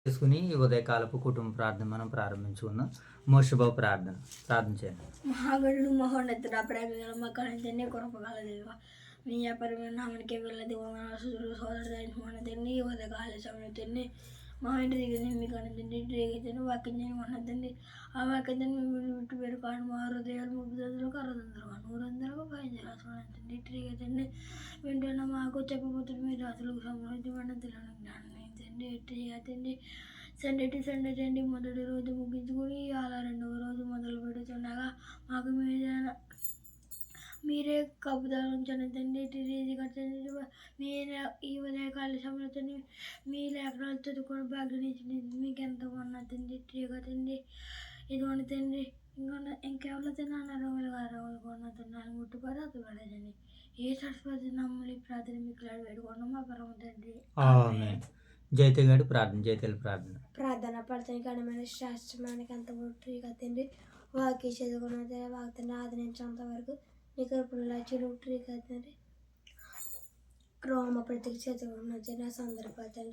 చేసుకుని ఈ ఉదయకాలపు కుటుంబ ప్రార్థన మనం ప్రారంభించుకుందాం. మోషబా ప్రార్థన చేయండి. మహాగణుడు మహోన్నతుడ ప్రేమగల మక్కని కొరపగల దేవ మీ అపరమైన నామనికే వెళ్ళది సోదరుని ఈ ఉదయకాల సమయం తిని మా ఇంటి దగ్గర మీకు అనండి రేగితేనే వాక్యం చేయని ఉన్నదండి. ఆ వాక్యం విట్టు పెరుకాడు మా హృదయాలు 30 60 100 5 రేగితండి వింటున్న మాకు చెప్పబోతున్న మీ రాత్రులకు సమృద్ధమైన తెలియని జ్ఞానం తండ్రి సండే చేయండి. మొదటి రోజు ముగించుకొని అలా 2వ రోజు మొదలు పెడుతుండగా మాకు మీరే కబుదాలించండి తండ్రి. మీరే ఈ ఉదయకాల సమయంలో మీ లేఖనాలు చదువుకొని భాగ్యనించండి. మీకు ఎంత ఉన్నతండి తండ్రి ఇదిగోండి తండ్రి. ఇంకెవరో తిన్నా రోగులు కొన్నతున్నాను ముట్టుపడి పడేదండి. ఏ సరస్వతి నమ్మని ప్రార్థన మీకు వేడుకున్నాం మా పరమ తండ్రి. జైతేలు ప్రార్థన పడతాయి ఘనమైన శాస్త్రమానికి అంత ముట్టు కదండి. వాకి చదువుకున్న వాక్తాన్ని ఆదరించేంత వరకు నీ కృపణలా చిరుట్రీ కదండి. రోమ ప్రతికి చదువుకున్న నా సందర్భాన్ని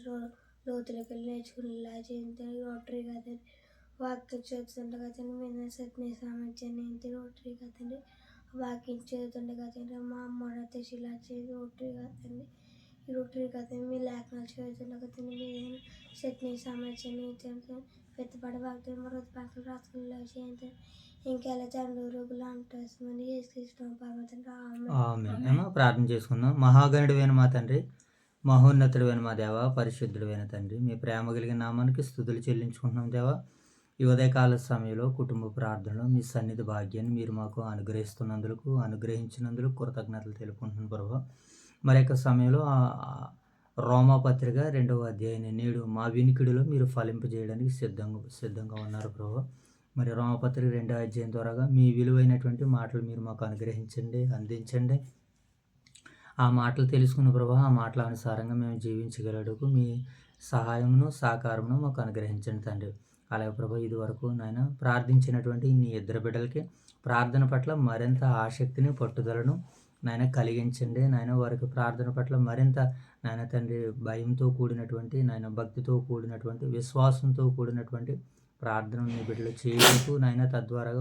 లోతులకి వెళ్ళి నేర్చుకునేలా చేయండి. రోటరీ కదండి. వాక్యం చదువుతుండే కదండి. మీద సత్ని సామర్థ్యాన్ని ఏంటి రోటరీ కదండి. వాక్యం చదువుతుండే కదండి. మా అమ్మ తెచ్చిలా చేసి రోటరీ కదండి. ఈ రోటరీ కదండి. మీ లేఖనాలు చదువుతుండే కదండి. మీద చట్నీ సామర్థ్యాన్ని పెద్దపడి వాక్యం మరొక పక్కన రాసుకునేలా చేయండి. ఇంకెలా తండ్రి రోగులు అంటామని ప్రార్థన చేసుకుందాం. మహాగణుడైన మా తండ్రి, మహోన్నతుడైన మా దేవ, పరిశుద్ధుడైన తండ్రి, మీ ప్రేమ కలిగిన నామానికి స్తుతులు చెల్లించుకుంటున్నాం దేవా. ఈ ఉదయకాల సమయంలో కుటుంబ ప్రార్థనలో మీ సన్నిధి భాగ్యాన్ని మీరు మాకు అనుగ్రహించినందుకు కృతజ్ఞతలు తెలుపుకుంటున్నాం ప్రభు. మరి యొక్క సమయంలో రోమాపత్రిక 2వ అధ్యాయాన్ని నేడు మా వినికిడిలో మీరు ఫలింపజేయడానికి సిద్ధంగా ఉన్నారు ప్రభు. మరి రోమపత్రిక 2వ అధ్యాయం ద్వారా మీ విలువైనటువంటి మాటలు మీరు మాకు అందించండి. ఆ మాటలు తెలుసుకున్న ప్రభు, ఆ మాటల అనుసారంగా మేము జీవించగలడుకు మీ సహాయమును సహకారమును మాకు అనుగ్రహించండి తండ్రి. అలాగే ప్రభు, ఇది వరకు నాయన ప్రార్థించినటువంటి నీ ఇద్దరు బిడ్డలకి ప్రార్థన పట్ల మరింత ఆసక్తిని పట్టుదలను నాయన కలిగించండి. నాయన వారికి ప్రార్థన పట్ల మరింత నాయన తండ్రి భయంతో కూడినటువంటి నాయన భక్తితో కూడినటువంటి విశ్వాసంతో కూడినటువంటి ప్రార్థన నీ బిడ్డలు చేయుటకు నాయన తద్వారా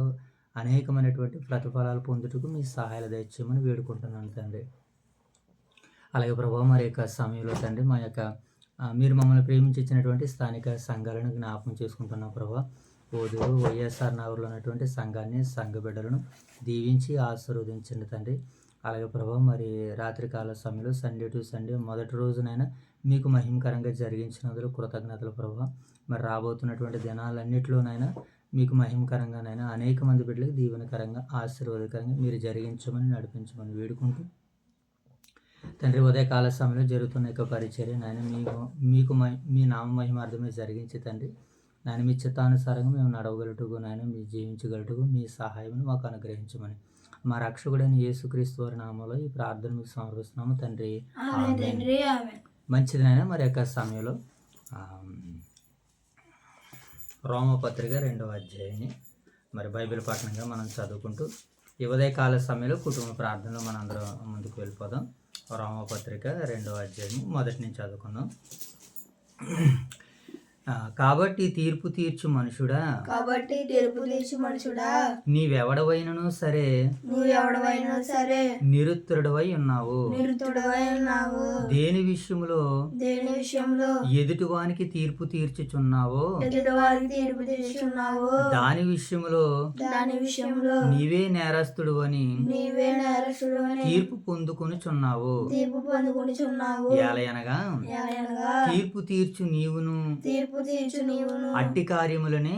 అనేకమైనటువంటి ప్రతిఫలాలు పొందుటకు మీ సహాయాలు దయచేయమని వేడుకుంటున్నాను తండ్రి. అలాగే ప్రభావ మరి యొక్క సమయంలో తండ్రి మా యొక్క మీరు మమ్మల్ని ప్రేమించినటువంటి స్థానిక సంఘాలను జ్ఞాపకం చేసుకుంటున్నాం ప్రభావ. ఓదూరు వైఎస్ఆర్ నగర్లో ఉన్నటువంటి సంఘాన్ని సంఘ బిడ్డలను దీవించి ఆశీర్వదించండి తండ్రి. అలాగే ప్రభావ మరి రాత్రికాల సమయంలో సండే టు సండే మొదటి రోజునైనా మీకు మహిమకరంగా జరిగించినందుకు కృతజ్ఞతలు ప్రభావ. మరి రాబోతున్నటువంటి దినాలన్నింటిలోనైనా మీకు మహిమకరంగానైనా అనేక మంది బిడ్డలకు దీవెనకరంగా ఆశీర్వాదకరంగా మీరు జరిగించమని నడిపించమని వేడుకుంటూ తండ్రి, ఉదయకాల సమయంలో జరుగుతున్న యొక్క పరిచర్య నాయన మీకు మీ నామ మహిమార్థమే జరిగించి తండ్రి నాయన మీ చిత్తానుసారంగా మేము నడవగలుగుటకు నాయన మీ జీవించగలుగుటకు మీ సహాయం మాకు అనుగ్రహించమని మా రక్షకుడైన యేసుక్రీస్తు వారి నామంలో ఈ ప్రార్థన మీకు సమర్పిస్తున్నాము తండ్రి. మంచిదినైనా మరి యొక్క సమయంలో రోమపత్రిక 2వ అధ్యాయాన్ని మరి బైబిల్ పఠనంగా మనం చదువుకుంటూ ఈ ఉదయకాల సమయంలో కుటుంబ ప్రార్థనలో మనం అందరం ముందుకు వెళ్ళిపోదాం. రోమపత్రిక 2వ అధ్యాయం మొదటి నుంచి చదువుకుందాం. కాబట్టి తీర్పు తీర్చు మనుషుడా, నీవెవడవైనను సరే నిరుత్తరుడవై ఉన్నావు. దేని విషయంలో ఎదుటివానికి తీర్పు తీర్చుచున్నావో దాని విషయంలో నీవే నేరస్తుడు అని తీర్పు పొందుకొనుచున్నావు. ఏలయనగా తీర్పు తీర్చు నీవును అట్టి కార్యములనే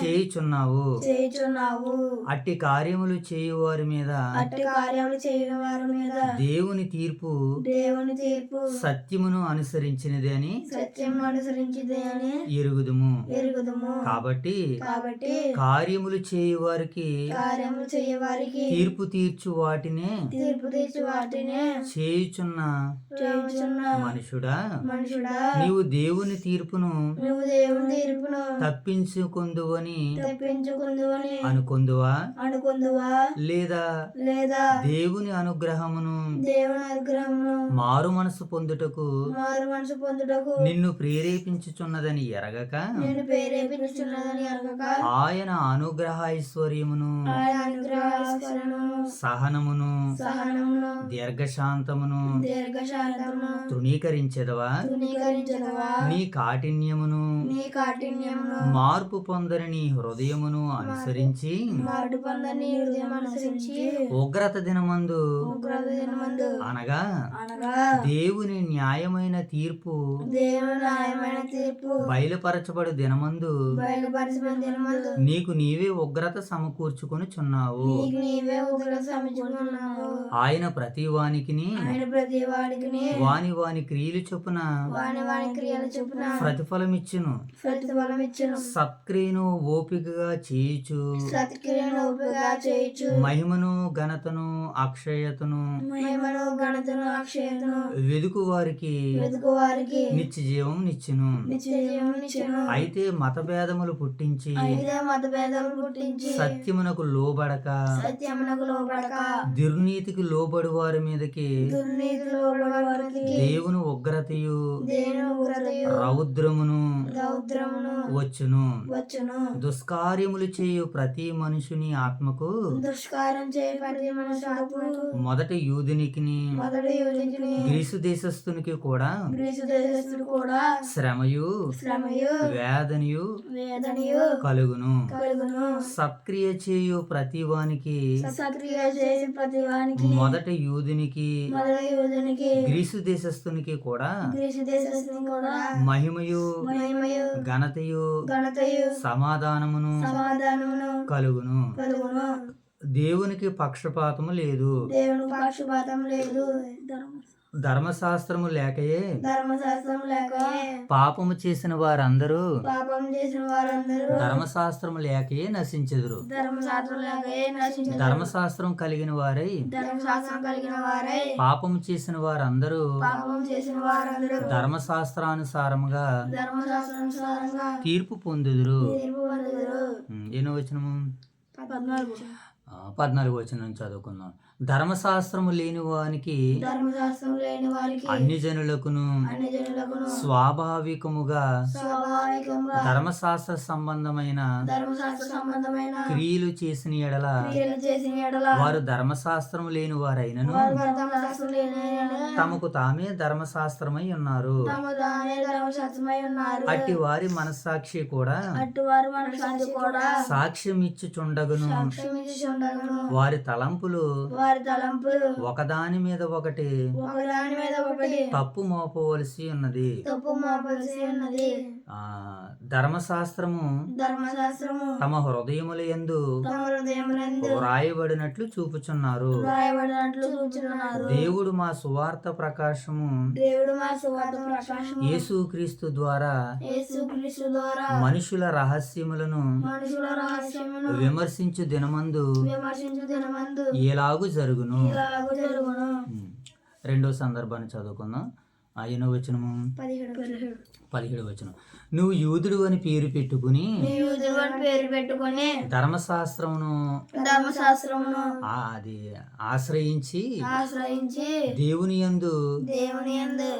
చేయుచున్నావు. అట్టి కార్యములు చేయు వారి మీద దేవుని తీర్పు సత్యమును అనుసరించినది అని ఎరుగుదుము. కాబట్టి కార్యములు చేయు వారికి తీర్పు తీర్చు వాటినే చేయుచున్న మనుషుడా, నీవు దేవుని తీర్పును నువ్వు దేవుని తీర్పును తప్పించుకొందువని తప్పించుకుందువని అనుకొందువా? అనుకుందువా? లేదా లేదా దేవుని అనుగ్రహమును దేవుని అనుగ్రహమును మారు మనసు పొందుటకు మారు మనసు పొందుటకు నిన్ను ప్రేరేపించుచున్నదని ఎరగక నేను ప్రేరేపించుచున్నదని అరగక ఆయన అనుగ్రహ ఐశ్వర్యమును ఆయన అనుగ్రహాలను సహనమును సహనమును దీర్ఘశాంతమును దీర్ఘశాంతమును తృణీకరించెదవా? తృణీకరించదవా? నీ కాఠిన్యమును నీ కాఠిన్యమును మార్పు పొందని నీ హృదయమును అనుసరించి మాటు పొందని హృదయం అనుసరించి ఉగ్రత దినమందు ఉగ్రత దినమందు అనగా అనగా దేవుని న్యాయమైన తీర్పు దేవుని న్యాయమైన తీర్పు బయలుపరచబడు దినమందు బయలుపరిచిన దినమందు నీకు నీవే ఉగ్రత సమకూర్చుకొనుచున్నావు. నీకు నీవే ఉగ్రత సమించుకున్నావు. ఆయన ప్రతి వానికిని ఆయన ప్రతి వాడికి వాని వాని క్రియలు చొప్పున వాని వాని క్రియల చొప్పున ప్రతిఫలమిచ్చును. ప్రతిఫలం ఇచ్చును. సత్క్రియను ఓపికగా చేయుచు సత్క్రియను ఉపగా చేయుచు మహిమను ఘనతను అక్షయతను మహిమను ఘనతను అక్షయతను వెదుకు వారికి వెతుకు వారికి నిత్య జీవం నిచ్చును. నిశ్చయం ఇచ్చును. అయితే మతభేదములు పుట్టించి అయితే మతభేదాలు పుట్టించి సత్యమునకు లోబడక సత్యమునకు లోబడక దుర్నీతికి లోబడు వారి మీదకి దుర్నీతి లోబడే వారికి దేవుని ఉగ్రతయు దేవుని ఉగ్రతయు రౌద్రమును రౌద్రమును వచ్చును. వచ్చును. దుష్కార్యములు చేయు ప్రతి మనుషుని ఆత్మకు దుష్కారం చేయ ప్రతి మనిషి ఆత్మకు మొదట యూదునికిని మొదటి యోజించుని గ్రీసు దేశస్థునికి కూడా గ్రీసు దేశస్థుడు కూడా శ్రమయు శ్రమయు వేదనయు వేదనయు కలుగును. కలుగును. సత్క్రియ చేయు ప్రతి వానికి సత్క్రియ చేసి ప్రతి వానికి మొదట యూదునికి మొదటి యోజునికి గ్రీసు దేశస్థునికి కూడా గ్రీసు దేశస్థుని కూడా మహిమయు మహిమయు ఘనతయు ఘనతయు సమాధానమును సమాధానమును కలుగును. కలుగును. దేవునికి పక్షపాతము లేదు. దేవుని పక్షపాతం లేదు. ధర్మశాస్త్రము లేకయే ధర్మశాస్త్రం లేక పాపము చేసిన వారందరూ పాపం చేసిన వారందరూ ధర్మశాస్త్రము లేకయే నశించెదరు. ధర్మశాస్త్రం లేక నశించారు. ధర్మశాస్త్రం కలిగిన వారై ధర్మశాస్త్రం కలిగిన వారై పాపము చేసిన వారందరూ పాపం చేసిన వారందరూ ధర్మశాస్త్రానుసారముగా ధర్మశాస్త్రానుసారంగా తీర్పు పొందుదురు. తీర్పు పొందుదురు. ఎన్నో వచనము? 14. 14 వచనం చదువుకుందాం. ధర్మశాస్త్రము లేని వానికి ధర్మశాస్త్రం లేని వారికి అన్ని జనులకును అన్ని జనులకును స్వాభావికముగా స్వాభావికంగా ధర్మశాస్త్ర సంబంధమైన ధర్మశాస్త్ర సంబంధమైన క్రియలు చేసిన ఎడల క్రియలు చేసిన ఎడల వారు ధర్మశాస్త్రము లేని వారైనను వారు ధర్మశాస్త్రం లేని ఎడల తమకు తామే ధర్మశాస్త్రమై ఉన్నారు. తమ తానే ధర్మశాస్త్రమై ఉన్నారు. అట్టి వారి మనస్సాక్షి కూడా అట్టువారు మన శాంతి కూడా సాక్ష్యం ఇచ్చుచుండగును. సాక్ష్యమిచ్చుచుండగను. వారి తలంపులు వారి తలంపులు ఒకదాని మీద ఒకటి ఒకదాని మీద ఒకటి తప్పు మోపవలసి ఉన్నది. తప్పు మోపవలసి ఉన్నది. ఆ ధర్మశాస్త్రము ధర్మశాస్త్రము తమ హృదయముల యందు తమ హృదయమునందు వ్రాయబడినట్లు చూపుచున్నారు. రాయబడినట్లు చూచున్నారు. దేవుడు మా సువార్త ప్రకాశము దేవుడు మా సువార్త ప్రకాశము యేసుక్రీస్తు ద్వారా యేసుక్రీస్తు ద్వారా మనుషుల రహస్యములను మనుషుల రహస్యమును విమర్శించు దినమందు విమర్శించు దినమందు ఎలాగు జరుగును. ఇలాగు జరుగును. రెండో సందర్భాన్ని చదువుకుందాం. ఎన్నో వచనము? 17 వచనం. నువ్వు యూదుడు అని పేరు పెట్టుకుని యూదుడు అని పేరు పెట్టుకొని ధర్మశాస్త్రమును అది ఆశ్రయించి దేవుని యందు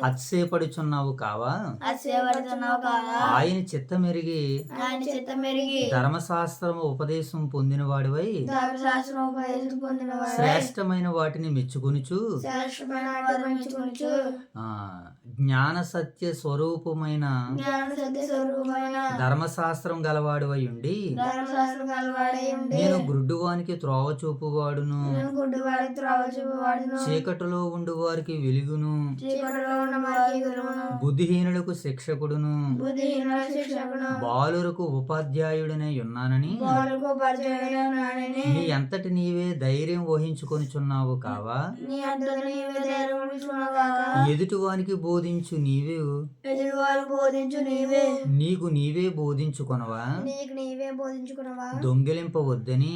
అతిశయపడుచున్నావు కావా? అతిశయపడుచున్నావు కావా? ఆయన చిత్తమెరిగి ధర్మశాస్త్రము ఉపదేశం పొందిన వాడివై ధర్మశాస్త్రం ఉపదేశం పొందినవాడై శ్రేష్టమైన వాటిని మెచ్చుకొనుచు శ్రేష్టమైన వాటిని మెచ్చుకొనుచు జ్ఞాన సత్య స్వరూపమైన జ్ఞాన సత్య స్వరూపమైన ధర్మశాస్త్రం గలవాడివై ఉండి ధర్మశాస్త్రం గలవాడై ఉండి నేను గుడ్డివానికి త్రోవ చూపువాడును, నేను గుడ్డివాడికి త్రోవ చూపువాడును, చీకటిలో ఉండు వారికి వెలుగును, చీకటిలో ఉన్న వారికి వెలుగును, బుద్ధిహీనులకు శిక్షకుడును, బుద్ధిహీనులకు శిక్షకును, బాలురకు ఉపాధ్యాయుడనై ఉన్నానని బాలురకు ఉపాధ్యాయుడనై ఉన్నానని నీ అంతటి నీవే ధైర్యం వహించుకొనుచున్నావు కావా? నీ అంతటి నీవే ధైర్యం వహించుకున్నావు కావా? ఎదుటివానికి బోధించు నీవే ఎదుటివారు బోధించు నీవే నీకు నీవే బోధించుకొనవా నీకు నీవే బోధించుకున్నావా దొంగిలింపవద్దని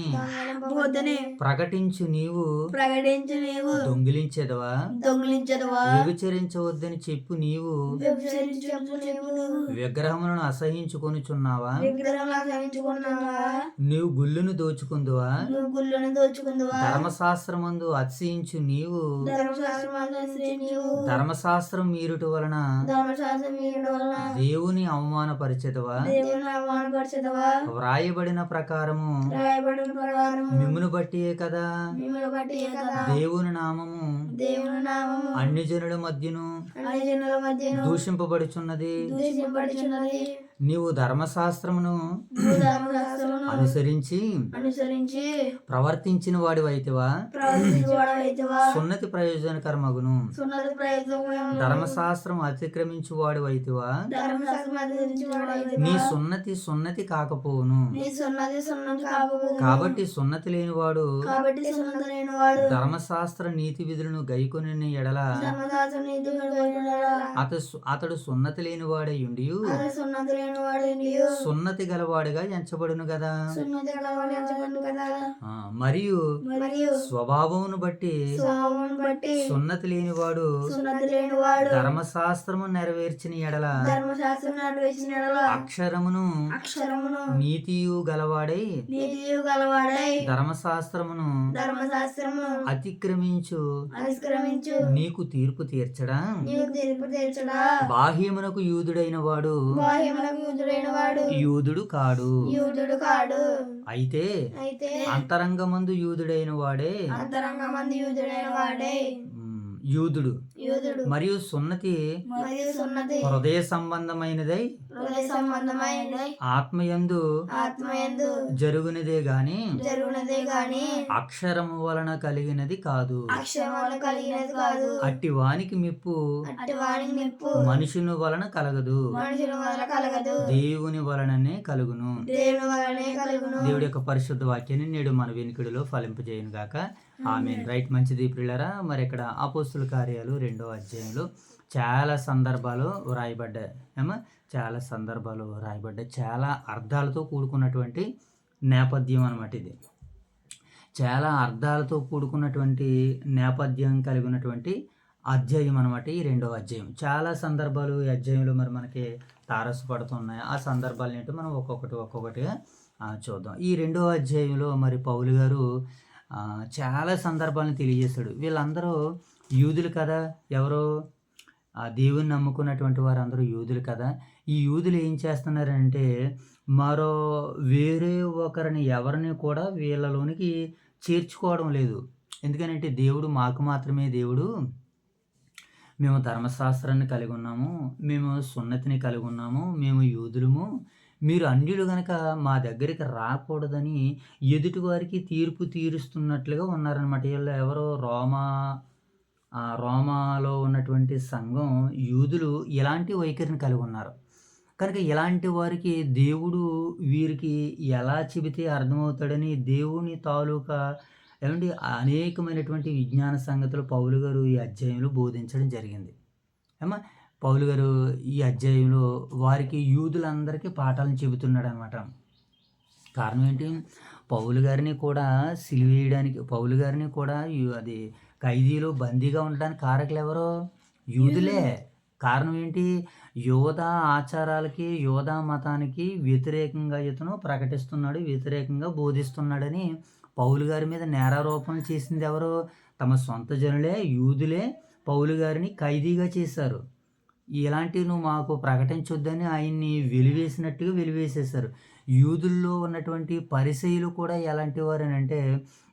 బోధనే ప్రకటించు నీవు ప్రకటించు నీవు దొంగిలించెదవా దొంగిలించదవా వ్యభిచరించవద్దని చెప్పు నీవు వ్యభిచరించు నీవు విగ్రహములను అసహించుకొనుచున్నావా విగ్రహం ఆచరించుకున్నావా నీవు గుళ్ళును దోచుకుందువా నువ్వు గుళ్ళను దోచుకుందువా ధర్మశాస్త్రమందు అతిశయించు నీవు ధర్మశాస్త్రం ఆచరించే నీవు ధర్మశాస్త్రం మీరుట వలన ధర్మశాస్త్రం మీరడం వలన దేవుని అవమానపరిచెదవా దేవుని అవమానపరచదవా వ్రాయబడిన ప్రకారము రాయబడిన ప్రకారం మిమ్మును బట్టియే కదా మిమ్మల్ని బట్టి కదా దేవుని నామము దేవుని నామము అన్ని జనుల మధ్యను అన్ని జనుల మధ్యను దూషింపబడుచున్నది దూషింపబడుచున్నది నీవు ధర్మశాస్త్రమును నువ్వు ధర్మశాస్త్రమును అనుసరించి అనుసరించి ప్రవర్తించిన వాడివైతివా ప్రవర్తించువాడవైతవా సున్నతి ప్రయోజనకరమగును సున్నతి ప్రయత్నం ధర్మశాస్త్రం అతిక్రమించు వాడివైతివా ధర్మశాస్త్రం ఆచరించువాడవైతవా నీ సున్నతి కాకపోవును నీ సున్నతి కాకపోవు కాబట్టి సున్నతి లేనివాడు కాబట్టి సున్నతి లేని వాడు ధర్మశాస్త్ర నీతి విధులను గైకొని ఎడల ధర్మశాస్త్రం నీతి అతడు సున్నతి లేనివాడై ఉండి సున్నతి లేని వాడు నీవు సున్నతి గలవాడిగా ఎంచబడును కదా సున్నతి గలవాడు ఎంచబడును కదా మరియు మరియు స్వభావమును బట్టి స్వభావం బట్టి సున్నతి లేనివాడు సున్నతి లేని వాడు ధర్మశాస్త్రము నెరవేర్చిన ఎడల ధర్మశాస్త్రం నెరవేర్చిన యెడల అక్షరమును అక్షరమును నీతియు గలవాడై నీతియు గలవాడై ధర్మశాస్త్రమును ధర్మశాస్త్రమును అతిక్రమించు అనుష్కరించు నీకు తీర్పు తీర్చడా నీకు తీర్పు తీర్చడా బాహ్యమునకు యూదుడైన వాడు బాహ్యమునకు యూదుడైన వాడు యూదుడు కాడు యూదుడు కాడు అయితే అయితే అంతరంగమందు యూదుడైన వాడే అంతరంగ మంది యూదుడైన వాడే యూదుడు యూదుడు మరియు సున్నతి మరియు సున్నతి హృదయ సంబంధమైనదై హృదయ సంబంధమైన ఆత్మయందు ఆత్మయందు జరుగునదే గాని జరుగునదే గాని అక్షరము వలన కలిగినది కాదు అక్షరములు కలిగినది కాదు అట్టి వానికి మెప్పు అట్టి వానికి నిప్పు మనుషుని వలన కలగదు మనుషుల వల్ల కలగదు దేవుని వలననే కలుగును దేవుని వలనే కలుగును దేవుడి యొక్క పరిశుద్ధ వాక్యాన్ని నేడు మన వెనుకడిలో ఫలింపజేయను గాక ఆమేన్. రైట్, మంచిది ప్రియులారా. మరి ఇక్కడ అపోస్తుల కార్యాలు 2వ అధ్యాయంలో చాలా సందర్భాలు వ్రాయబడ్డాయి చాలా సందర్భాలు వ్రాయబడ్డాయి. చాలా అర్థాలతో కూడుకున్నటువంటి నేపథ్యం అన్నమాట. ఇది చాలా అర్థాలతో కూడుకున్నటువంటి నేపథ్యం కలిగినటువంటి అధ్యాయం అన్నమాట ఈ 2వ అధ్యాయం. చాలా సందర్భాలు ఈ అధ్యాయంలో మరి మనకి తారసపడుతున్నాయి. ఆ సందర్భాలు ఏంటో మనం ఒక్కొక్కటిగా చూద్దాం. ఈ 2వ అధ్యాయంలో మరి పౌలు గారు చాలా సందర్భాలను తెలియజేశాడు. వీళ్ళందరూ యూదులు కదా, ఎవరో దేవుని నమ్ముకున్నటువంటి వారందరూ యూదులు కదా. ఈ యూదులు ఏం చేస్తున్నారంటే మరో వేరే ఒకరిని ఎవరిని కూడా వీళ్ళలోనికి చేర్చుకోవడం లేదు. ఎందుకనంటే దేవుడు మాకు మాత్రమే దేవుడు, మేము ధర్మశాస్త్రాన్ని కలిగి ఉన్నాము, మేము సున్నతిని కలిగి ఉన్నాము, మేము యూదులము, మీరు అన్యులు గనక మా దగ్గరికి రాకూడదని ఎదుటి వారికి తీర్పు తీరుస్తున్నట్లుగా ఉన్నారనమాట. వీళ్ళు ఎవరో రోమాలో ఉన్నటువంటి సంఘం యూదులు ఇలాంటి వైఖరిని కలిగి ఉన్నారు కనుక ఇలాంటి వారికి దేవుడు వీరికి ఎలా చెబితే అర్థమవుతాడని దేవుని తాలూకా ఏమంటే అనేకమైనటువంటి విజ్ఞాన సంగతులు పౌలు గారు ఈ అధ్యాయంలో బోధించడం జరిగింది. పౌలు గారు ఈ అధ్యాయంలో వారికి యూదులందరికీ పాఠాలను చెబుతున్నాడు అనమాట. కారణం ఏంటి, పౌలు గారిని కూడా సిలివేయడానికి, పౌలు గారిని కూడా అది ఖైదీలో బందీగా ఉండడానికి కారకులు ఎవరో యూదులే. కారణం ఏంటి, యోధా ఆచారాలకి యోధా మతానికి వ్యతిరేకంగా ఇతను ప్రకటిస్తున్నాడు, వ్యతిరేకంగా బోధిస్తున్నాడని పౌలు గారి మీద నేరారోపణ చేసింది ఎవరో, తమ సొంత జనులే, యూదులే పౌలు గారిని ఖైదీగా చేశారు. ఇలాంటివి నువ్వు మాకు ప్రకటించొద్దని ఆయన్ని వెలివేసినట్టుగా వెలివేసేశారు. యూదుల్లో ఉన్నటువంటి పరిసయ్యులు కూడా ఎలాంటి వారనంటే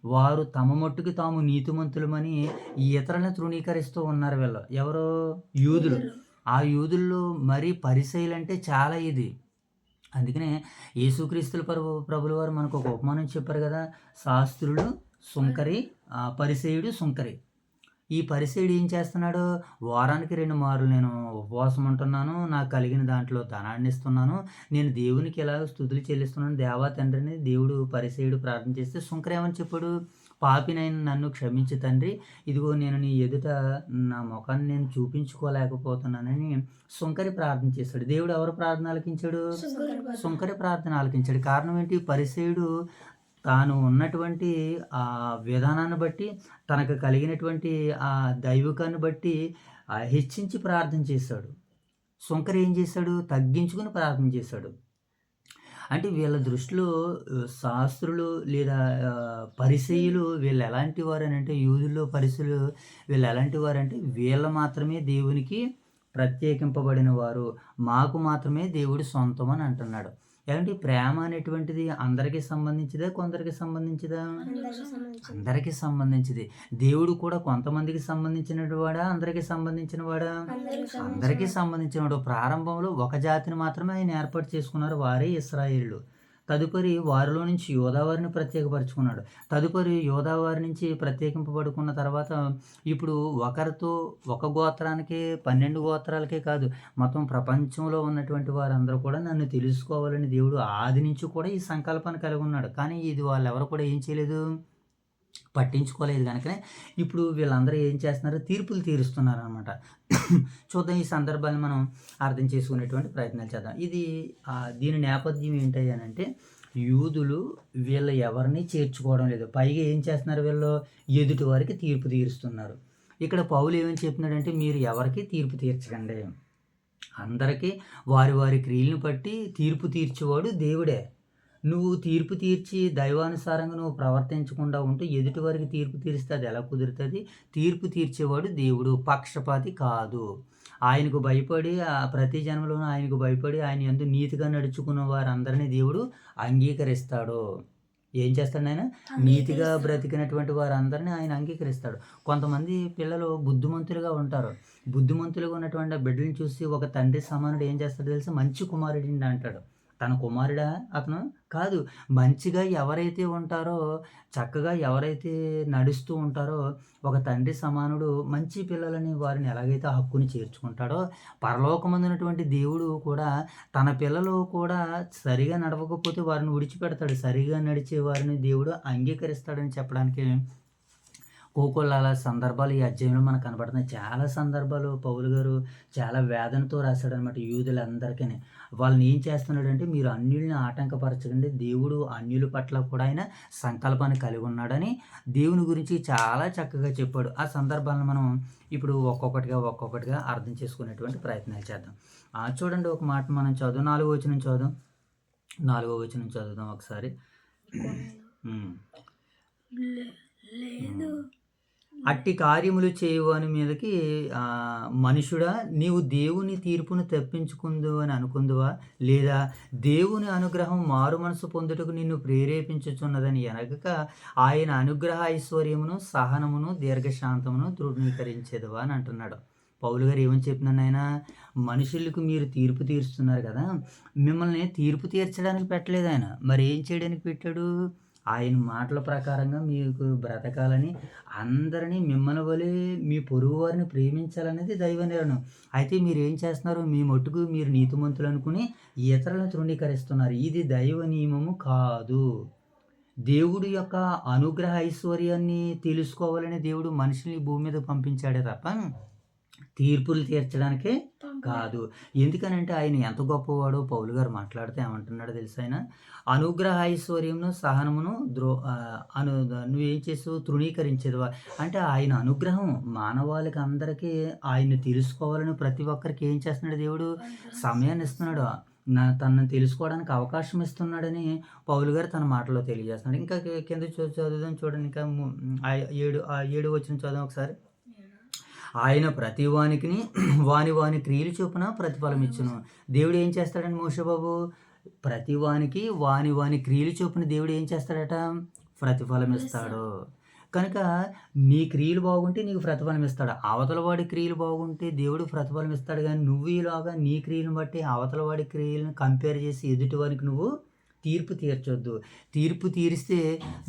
వారు తమ మట్టుకు తాము నీతిమంతులమని ఇతరులను తృణీకరిస్తూ ఉన్నారు. వీళ్ళు ఎవరో యూదులు. ఆ యూదుల్లో మరి పరిసయ్యులంటే చాలా ఇది. అందుకనే యేసుక్రీస్తుల ప్రభుల వారు మనకు ఒక ఉపమానం చెప్పారు కదా, శాస్త్రులు సుంకరి, పరిసయ్యుడు సుంకరి. ఈ పరిసయ్యుడు ఏం చేస్తున్నాడు, వారానికి 2 మార్లు నేను ఉపవాసం ఉంటున్నాను, నాకు కలిగిన దాంట్లో ధనాన్ని ఇస్తున్నాను, నేను దేవునికి ఎలా స్తుతులు చెల్లిస్తున్నాను, దేవా తండ్రిని దేవుడు పరిసయ్యుడు ప్రార్థన చేస్తే సుంకరి ఏమని చెప్పాడు, పాపినైన నన్ను క్షమించు తండ్రి, ఇదిగో నేను నీ ఎదుట నా ముఖాన్ని నేను చూపించుకోలేకపోతున్నానని సుంకరి ప్రార్థన చేశాడు. దేవుడు ఎవరు ప్రార్థన ఆలకించాడు? సుంకరి ప్రార్థన ఆలకించాడు. కారణం ఏంటి? పరిసయ్యుడు తాను ఉన్నటువంటి ఆ విధానాన్ని బట్టి, తనకు కలిగినటువంటి ఆ దైవికాన్ని బట్టి హెచ్చించి ప్రార్థన చేశాడు. సుంకరి ఏం చేశాడు? తగ్గించుకుని ప్రార్థన చేశాడు. అంటే వీళ్ళ దృష్టిలో శాస్త్రులు లేదా పరిసయ్యులు వీళ్ళు ఎలాంటి వారనంటే, యూదుల్లో పరిసయ్యులు వీళ్ళు ఎలాంటి వారంటే, వీళ్ళు మాత్రమే దేవునికి ప్రత్యేకింపబడిన వారు, మాకు మాత్రమే దేవుడు సొంతం అని అంటున్నాడు. ఏమంటే ప్రేమ అనేటువంటిది అందరికీ సంబంధించిదా? కొందరికి సంబంధించిదా? అందరికీ సంబంధించిది. దేవుడు కూడా కొంతమందికి సంబంధించిన వాడా? అందరికీ సంబంధించిన వాడా? అందరికీ సంబంధించిన వాడు. ప్రారంభంలో ఒక జాతిని మాత్రమే ఆయన ఏర్పాటు చేసుకున్నారు, వారే ఇశ్రాయేలులు. తదుపరి వారిలో నుంచి యోధావారిని ప్రత్యేకపరుచుకున్నాడు. తదుపరి యోధావారి నుంచి ప్రత్యేకింపబడుకున్న తర్వాత ఇప్పుడు ఒకరితో ఒక గోత్రానికే 12 గోత్రాలకే కాదు, మొత్తం ప్రపంచంలో ఉన్నటువంటి వారందరూ కూడా నన్ను తెలుసుకోవాలని దేవుడు ఆది నుంచి కూడా ఈ సంకల్పాన్ని కలిగి ఉన్నాడు. కానీ ఇది వాళ్ళెవరు కూడా ఏం చేయలేదు, పట్టించుకోలేదు. కనుకనే ఇప్పుడు వీళ్ళందరూ ఏం చేస్తున్నారు? తీర్పులు తీరుస్తున్నారు అనమాట. చూద్దాం, ఈ సందర్భాన్ని మనం అర్థం చేసుకునేటువంటి ప్రయత్నాలు చేద్దాం. ఇది దీని నేపథ్యం ఏంటి అని అంటే, యూదులు వీళ్ళు ఎవరిని చేర్చుకోవడం లేదు. పైగా ఏం చేస్తున్నారు? వీళ్ళు ఎదుటి వారికి తీర్పు తీరుస్తున్నారు. ఇక్కడ పౌలు ఏమని చెప్తున్నాడంటే, మీరు ఎవరికి తీర్పు తీర్చకండి, అందరికీ వారి వారి క్రియలను బట్టి తీర్పు తీర్చేవాడు దేవుడే. నువ్వు తీర్పు తీర్చి దైవానుసారంగా నువ్వు ప్రవర్తించకుండా ఉంటూ ఎదుటి వారికి తీర్పు తీరిస్తే అది ఎలా కుదురుతుంది? తీర్పు తీర్చేవాడు దేవుడు, పక్షపాతి కాదు. ఆయనకు భయపడి ప్రతి జన్మలోనూ ఆయనకు భయపడి ఆయన యందు నీతిగా నడుచుకున్న వారందరినీ దేవుడు అంగీకరిస్తాడు. ఏం చేస్తాడు ఆయన? నీతిగా బ్రతికినటువంటి వారందరినీ ఆయన అంగీకరిస్తాడు. కొంతమంది పిల్లలు బుద్ధిమంతులుగా ఉంటారు. బుద్ధిమంతులుగా ఉన్నటువంటి బిడ్డలను చూసి ఒక తండ్రి సమానుడు ఏం చేస్తాడో తెలుసా? మంచి కుమారుడి అంటాడు. తన కుమారుడా అతను? కాదు. మంచిగా ఎవరైతే ఉంటారో, చక్కగా ఎవరైతే నడుస్తూ ఉంటారో, ఒక తండ్రి సమానుడు మంచి పిల్లలని వారిని ఎలాగైతే హక్కుని చేర్చుకుంటాడో, పరలోకమందున్నటువంటి దేవుడు కూడా తన పిల్లలు కూడా సరిగా నడవకపోతే వారిని విడిచిపెడతాడు. సరిగా నడిచే వారిని దేవుడు అంగీకరిస్తాడని చెప్పడానికి కోకొల్లాల సందర్భాలు ఈ అధ్యాయంలో మనకు కనబడుతున్నాయి. చాలా సందర్భాలు పౌలు గారు చాలా వేదనతో రాశాడనమాట యూదులందరికీ. వాళ్ళని ఏం చేస్తున్నాడంటే, మీరు అన్యుల్ని ఆటంకపరచకండి, దేవుడు అన్యుల పట్ల కూడా ఆయన సంకల్పాన్ని కలిగి ఉన్నాడని దేవుని గురించి చాలా చక్కగా చెప్పాడు. ఆ సందర్భాలను మనం ఇప్పుడు ఒక్కొక్కటిగా అర్థం చేసుకునేటువంటి ప్రయత్నాలు చేద్దాం. చూడండి, ఒక మాట మనం చదువు, 4వ వచనం చదువు. 4వ వచనం చదువుదాం ఒకసారి. అట్టి కార్యములు చేయువాని మీదకి మనుషుడా, నీవు దేవుని తీర్పును తప్పించుకుందు అని అనుకుందువా? లేదా దేవుని అనుగ్రహం మారు మనసు పొందుటకు నిన్ను ప్రేరేపించుచున్నదని ఎనగక ఆయన అనుగ్రహ ఐశ్వర్యమును, సహనమును, దీర్ఘశాంతమును ధృవీకరించేదివా అని అంటున్నాడు. పౌలు గారు ఏమని చెప్తున్నాను? ఆయన మనుషులకు మీరు తీర్పు తీరుస్తున్నారు కదా, మిమ్మల్ని తీర్పు తీర్చడానికి పెట్టలేదు ఆయన. మరి ఏం చేయడానికి పెట్టాడు? ఆయన మాటల ప్రకారంగా మీకు బ్రతకాలని, అందరినీ మిమ్మల్ని వలె మీ పొరుగు వారిని ప్రేమించాలనేది దైవ నిర్ణయం. అయితే మీరు ఏం చేస్తున్నారు? మీ మట్టుకు మీరు నీతిమంతులు అనుకుని ఇతరులను తృణీకరిస్తున్నారు. ఇది దైవ నియమము కాదు. దేవుడి యొక్క అనుగ్రహ ఐశ్వర్యాన్ని తెలుసుకోవాలని దేవుడు మనిషిని భూమి మీద పంపించాడే తప్ప తీర్పులు తీర్చడానికే కాదు. ఎందుకనంటే ఆయన ఎంత గొప్పవాడో పౌలు గారు మాట్లాడితే ఏమంటున్నాడో తెలుసు? ఆయన అనుగ్రహ ఐశ్వర్యమును, సహనమును నువ్వేం చేసావు? తృణీకరించేదివా. అంటే ఆయన అనుగ్రహం మానవాళికి అందరికీ ఆయన్ని తెలుసుకోవాలని ప్రతి ఒక్కరికి ఏం చేస్తున్నాడు? దేవుడు సమయాన్ని ఇస్తున్నాడు, తనను తెలుసుకోవడానికి అవకాశం ఇస్తున్నాడని పౌలు గారు తన మాటలో తెలియజేస్తున్నాడు. ఇంకా కింద చదువుదాం చూడండి. ఇంకా 7వ వచనం చదువు ఒకసారి. ఆయన ప్రతి వానికి వాని క్రియలు చొప్పున ప్రతిఫలం ఇచ్చును. దేవుడు ఏం చేస్తాడండి మోషేబాబు? ప్రతి వానికి వాని క్రియలు చొప్పున దేవుడు ఏం చేస్తాడట? ప్రతిఫలం ఇస్తాడు. కనుక నీ క్రియలు బాగుంటే నీకు ప్రతిఫలం ఇస్తాడు. అవతల వాడి క్రియలు బాగుంటే దేవుడు ప్రతిఫలం ఇస్తాడు. కానీ నువ్వు ఇలాగా నీ క్రియలను బట్టి అవతల వాడి క్రియలను కంపేర్ చేసి ఎదుటి వారికి నువ్వు తీర్పు తీర్చొద్దు. తీర్పు తీరిస్తే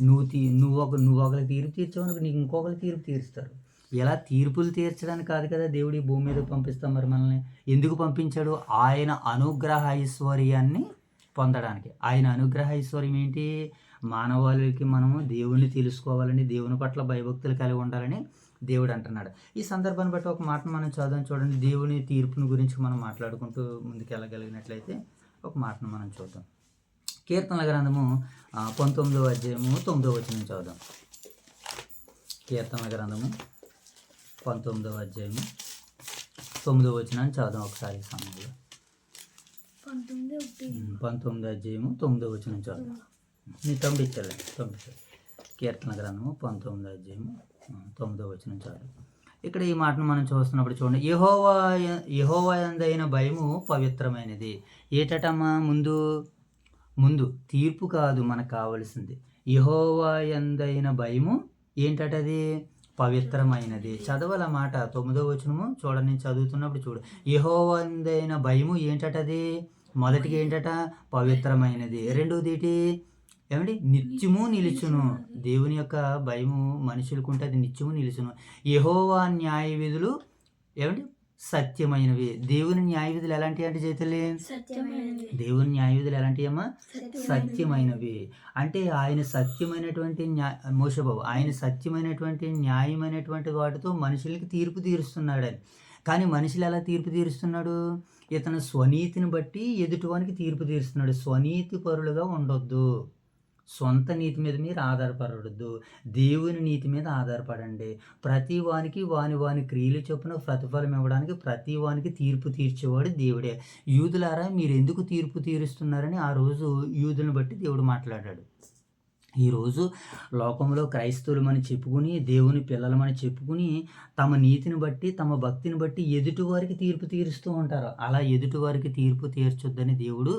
నువ్వు ఒకరికి తీర్పు తీర్చావు, నీకు ఇంకొకరికి తీర్పు తీరుస్తారు. ఇలా తీర్పులు తీర్చడానికి కాదు కదా దేవుడు ఈ భూమి మీద పంపిస్తాం. మరి మనల్ని ఎందుకు పంపించాడు? ఆయన అనుగ్రహ ఐశ్వర్యాన్ని పొందడానికి. ఆయన అనుగ్రహ ఐశ్వర్యం ఏంటి? మానవాళికి మనము దేవుణ్ణి తెలుసుకోవాలని, దేవుని పట్ల భయభక్తులు కలిగి ఉండాలని దేవుడు అంటున్నాడు. ఈ సందర్భాన్ని బట్టి ఒక మాటను మనం చదువు చూడండి. దేవుని తీర్పుని గురించి మనం మాట్లాడుకుంటూ ముందుకు వెళ్ళగలిగినట్లయితే ఒక మాటను మనం చూద్దాం. కీర్తనల గ్రంథము 19వ అధ్యాయము 9వ వచనం చదువుదాం. కీర్తనల గ్రంథము 19వ అధ్యాయము 9వ వచనాన్ని చదువుదాం ఒకసారి సమయంలో. 19వ అధ్యాయము 9వ వచనం చదువుదాం. నీ తొంభించాలి. కీర్తన గ్రంథము 19వ అధ్యాయము 9వ వచనం చదువు. ఇక్కడ ఈ మాటను మనం చూస్తున్నప్పుడు చూడండి. యెహోవా యందైన భయము పవిత్రమైనది. ఏటటమ్మా? ముందు తీర్పు కాదు మనకు కావలసింది. యెహోవా యందైన భయము ఏంటటది? పవిత్రమైనది. చదవాల మాట 9వ వచనము చూడండి. నేను చదువుతున్నప్పుడు చూడు. యెహోవా యందైన భయము ఏంటటది? మొదటిగా ఏంటట? పవిత్రమైనది. రెండోది ఏమండి? నిత్యము నిలుచును. దేవుని యొక్క భయము మనుషులకు ఉంటే అది నిత్యము నిలుచును. యెహోవా న్యాయ విధులు ఏమండి? సత్యమైనవి. దేవుని న్యాయ విధులు ఎలాంటివి అంటే జైతల్లి? దేవుని న్యాయ విధులు ఎలాంటివి అమ్మా? సత్యమైనవి. అంటే ఆయన సత్యమైనటువంటి మోషబాబు ఆయన సత్యమైనటువంటి న్యాయమైనటువంటి వాటితో మనుషులకి తీర్పు తీరుస్తున్నాడని. కానీ మనుషులు ఎలా తీర్పు తీరుస్తున్నాడు? ఇతను స్వనీతిని బట్టి ఎదుటివానికి తీర్పు తీరుస్తున్నాడు. స్వనీతి పరులుగా ఉండొద్దు. సొంత నీతి మీద మీరు ఆధారపడద్దు. దేవుని నీతి మీద ఆధారపడండి. ప్రతి వానికి వాని క్రియలు చొప్పున ప్రతిఫలం ఇవ్వడానికి ప్రతి వానికి తీర్పు తీర్చేవాడు దేవుడే. యూదులారా మీరు ఎందుకు తీర్పు తీరుస్తున్నారని ఆ రోజు యూదులను బట్టి దేవుడు మాట్లాడాడు. ఈరోజు లోకంలో క్రైస్తవులమని చెప్పుకుని, దేవుని పిల్లలమని చెప్పుకుని, తమ నీతిని బట్టి తమ భక్తిని బట్టి ఎదుటివారికి తీర్పు తీరుస్తూ ఉంటారు. అలా ఎదుటివారికి తీర్పు తీర్చొద్దని దేవుడు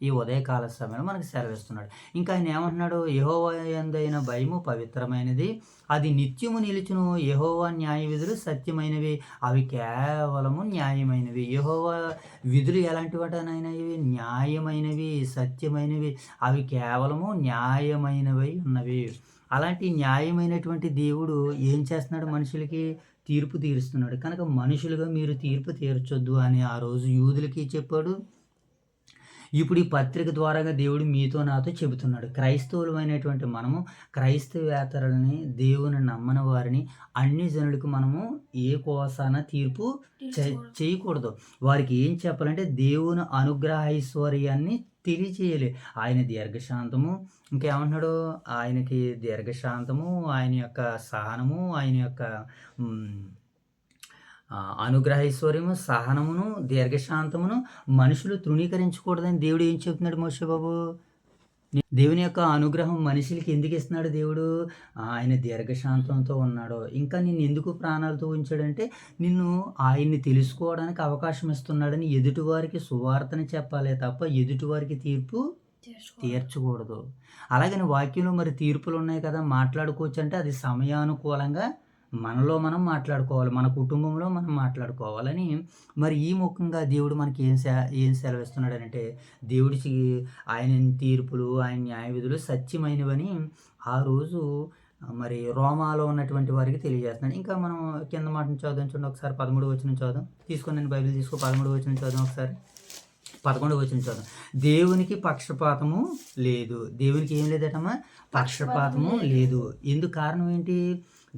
ఈ ఉదయకాల సమయంలో మనకు సెలవిస్తున్నాడు. ఇంకా ఆయన ఏమంటున్నాడు? యెహోవా యందైన భయము పవిత్రమైనది, అది నిత్యము నిలుచును. యెహోవా న్యాయ విధులు సత్యమైనవి, అవి కేవలము న్యాయమైనవి. యెహోవా విధులు ఎలాంటి వాటనైనా ఇవి న్యాయమైనవి, సత్యమైనవి, అవి కేవలము న్యాయమైనవి ఉన్నవి. అలాంటి న్యాయమైనటువంటి దేవుడు ఏం చేస్తున్నాడు? మనుషులకి తీర్పు తీరుస్తున్నాడు. కనుక మనుషులుగా మీరు తీర్పు తీర్చొద్దు అని ఆ రోజు యూదులకి చెప్పాడు. ఇప్పుడు ఈ పత్రిక ద్వారాగా దేవుడు మీతో నాతో చెబుతున్నాడు. క్రైస్తవులమైనటువంటి మనము క్రైస్తవేతరులని, దేవుని నమ్మని వారిని, అన్ని జనులకు మనము ఏ కోసాన తీర్పు చేయకూడదు. వారికి ఏం చెప్పాలంటే దేవుని అనుగ్రహ ఐశ్వర్యాన్ని తెలియచేయాలి. ఆయన దీర్ఘశాంతము, ఇంకేమంటున్నాడు? ఆయనకి దీర్ఘశాంతము, ఆయన యొక్క సహనము, ఆయన యొక్క అనుగ్రహైశ్వర్యము, సహనమును, దీర్ఘశాంతమును మనుషులు తృణీకరించకూడదని దేవుడు ఏం చెప్తున్నాడు? మోషబాబు, దేవుని యొక్క అనుగ్రహం మనుషులకి ఎందుకు ఇస్తున్నాడు? దేవుడు ఆయన దీర్ఘశాంతంతో ఉన్నాడు. ఇంకా నిన్ను ఎందుకు ప్రాణాలతో ఉంచాడంటే నిన్ను ఆయన్ని తెలుసుకోవడానికి అవకాశం ఇస్తున్నాడని ఎదుటివారికి సువార్తని చెప్పాలే తప్ప ఎదుటివారికి తీర్పు తీర్చకూడదు. అలాగని వాక్యంలో మరి తీర్పులు ఉన్నాయి కదా, మాట్లాడుకోవచ్చు అంటే అది సమయానుకూలంగా మనలో మనం మాట్లాడుకోవాలి, మన కుటుంబంలో మనం మాట్లాడుకోవాలని. మరి ఈ ముఖంగా దేవుడు మనకి ఏం సెలవిస్తున్నాడు అంటే, దేవుడికి ఆయన తీర్పులు, ఆయన న్యాయ విధులు సత్యమైనవని ఆ రోజు మరి రోమాలో ఉన్నటువంటి వారికి తెలియజేస్తున్నాడు. ఇంకా మనం కింద మాటను చదువుదాం చూడండి ఒకసారి. 13వ వచనం చదువుదాం. తీసుకొని నేను బైబిల్ తీసుకో. 13వ వచనం చదువుదాం ఒకసారి. 11వ వచనం చదువుదాం. దేవునికి పక్షపాతము లేదు. దేవునికి ఏం లేదటమ్మా? పక్షపాతము లేదు. ఎందుకు? కారణం ఏంటి?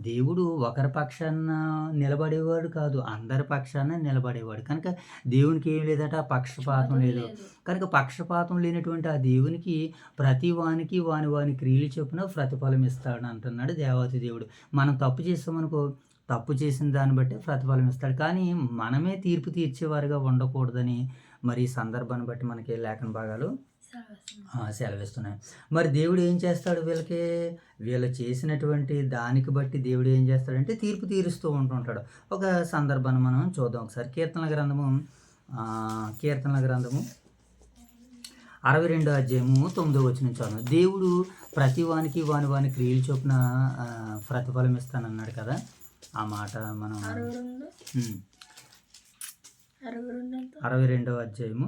దేవుడు ఒకరి పక్షాన నిలబడేవాడు కాదు, అందరి పక్షాన నిలబడేవాడు. కనుక దేవునికి ఏం లేదట? పక్షపాతం లేదు. కనుక పక్షపాతం లేనటువంటి ఆ దేవునికి ప్రతి వానికి వాని క్రియలు చొప్పున ప్రతిఫలం ఇస్తాడు అంటున్నాడు దేవాతి దేవుడు. మనం తప్పు చేస్తామనుకో, తప్పు చేసిన దాన్ని బట్టి ప్రతిఫలం ఇస్తాడు. కానీ మనమే తీర్పు తీర్చేవారుగా ఉండకూడదని మరి ఈ సందర్భాన్ని బట్టి మనకి లేఖన భాగాలు సెలవిస్తున్నాయి. మరి దేవుడు ఏం చేస్తాడు? వీళ్ళు చేసినటువంటి దానికి బట్టి దేవుడు ఏం చేస్తాడంటే తీర్పు తీరుస్తూ ఉంటుంటాడు. ఒక సందర్భాన్ని మనం చూద్దాం ఒకసారి. కీర్తనల గ్రంథము 62వ అధ్యాయము 9వ వచనం చదువు. దేవుడు ప్రతి వానికి వాని క్రియలు చొప్పున ప్రతిఫలం ఇస్తానన్నాడు కదా. ఆ మాట మనం 62వ అధ్యాయము